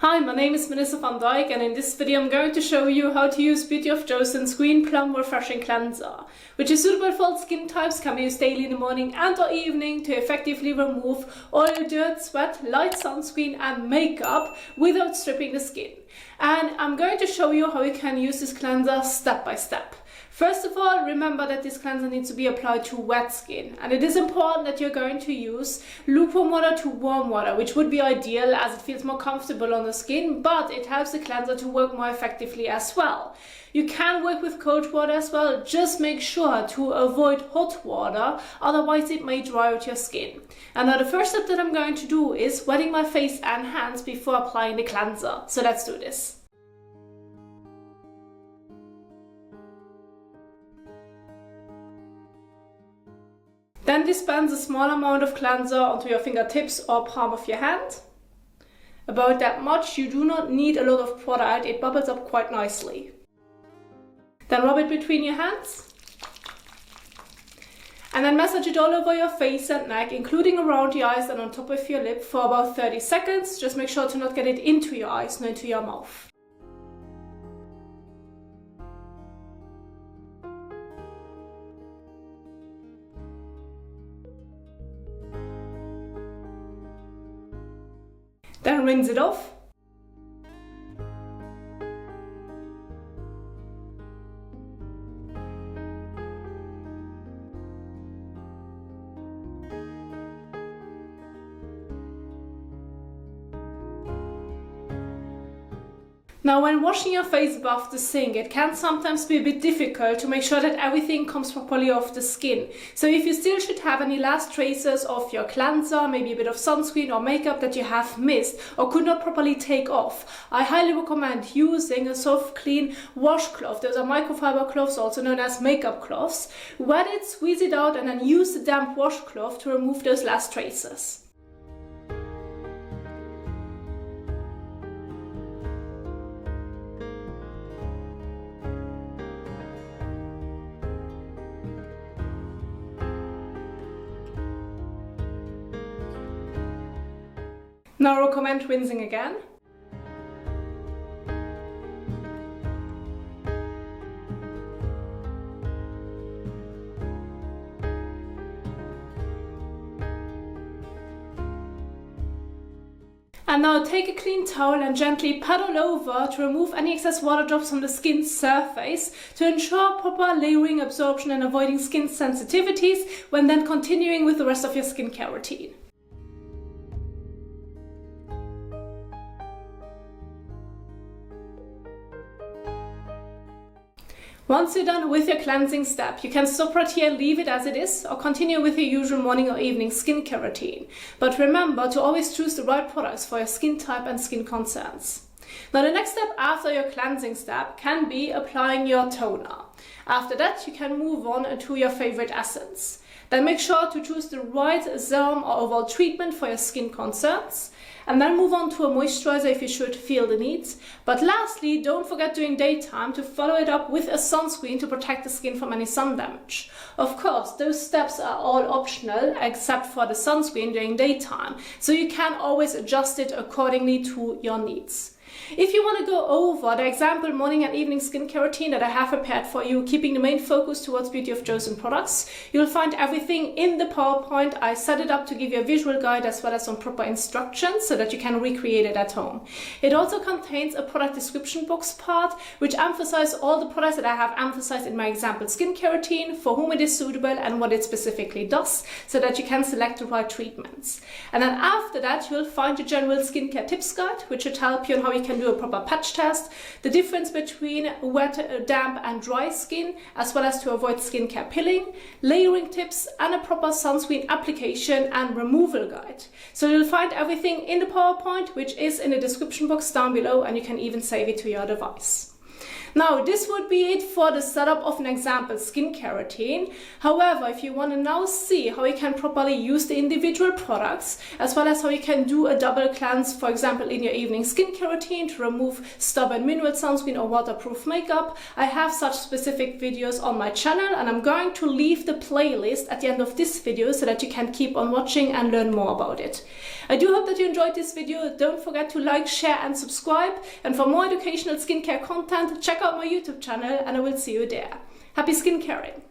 Hi, my name is Melissa van Dijk, and in this video I'm going to show you how to use Beauty of Joseon's Green Plum Refreshing Cleanser, which is suitable for all skin types, can be used daily in the morning and or evening to effectively remove oil, dirt, sweat, light sunscreen and makeup without stripping the skin. And I'm going to show you how you can use this cleanser step by step. First of all, remember that this cleanser needs to be applied to wet skin, and it is important that you're going to use lukewarm water to warm water, which would be ideal as it feels more comfortable on the skin, but it helps the cleanser to work more effectively as well. You can work with cold water as well, just make sure to avoid hot water, otherwise it may dry out your skin. And now the first step that I'm going to do is wetting my face and hands before applying the cleanser. So let's do this. Then dispense a small amount of cleanser onto your fingertips or palm of your hand. About that much. You do not need a lot of product, it bubbles up quite nicely. Then rub it between your hands. And then massage it all over your face and neck, including around the eyes and on top of your lip for about 30 seconds. Just make sure to not get it into your eyes, nor into your mouth. Then rinse it off. Now, when washing your face above the sink, it can sometimes be a bit difficult to make sure that everything comes properly off the skin. So if you still should have any last traces of your cleanser, maybe a bit of sunscreen or makeup that you have missed or could not properly take off, I highly recommend using a soft, clean washcloth. Those are microfiber cloths, also known as makeup cloths. Wet it, squeeze it out, and then use the damp washcloth to remove those last traces. Now I recommend rinsing again. And now take a clean towel and gently pat all over to remove any excess water drops from the skin's surface to ensure proper layering, absorption and avoiding skin sensitivities when then continuing with the rest of your skincare routine. Once you're done with your cleansing step, you can stop right here and leave it as it is, or continue with your usual morning or evening skincare routine. But remember to always choose the right products for your skin type and skin concerns. Now the next step after your cleansing step can be applying your toner. After that you can move on to your favorite essence. Then make sure to choose the right serum or overall treatment for your skin concerns. And then move on to a moisturizer if you should feel the need. But lastly, don't forget during daytime to follow it up with a sunscreen to protect the skin from any sun damage. Of course, those steps are all optional except for the sunscreen during daytime, so you can always adjust it accordingly to your needs. If you want to go over the example morning and evening skincare routine that I have prepared for you, keeping the main focus towards Beauty of Joseon products, you'll find everything in the PowerPoint. I set it up to give you a visual guide as well as some proper instructions so that you can recreate it at home. It also contains a product description box part, which emphasizes all the products that I have emphasized in my example skincare routine, for whom it is suitable and what it specifically does, so that you can select the right treatments. And then after that, you'll find your general skincare tips guide, which should help you on how you can do a proper patch test, the difference between wet, damp and dry skin, as well as to avoid skincare pilling, layering tips and a proper sunscreen application and removal guide. So you'll find everything in the PowerPoint, which is in the description box down below, and you can even save it to your device. Now, this would be it for the setup of an example skincare routine. However, if you want to now see how you can properly use the individual products, as well as how you can do a double cleanse, for example, in your evening skincare routine to remove stubborn mineral sunscreen or waterproof makeup, I have such specific videos on my channel, and I'm going to leave the playlist at the end of this video so that you can keep on watching and learn more about it. I do hope that you enjoyed this video. Don't forget to like, share and subscribe. And for more educational skincare content, check out my YouTube channel and I will see you there. Happy skincaring!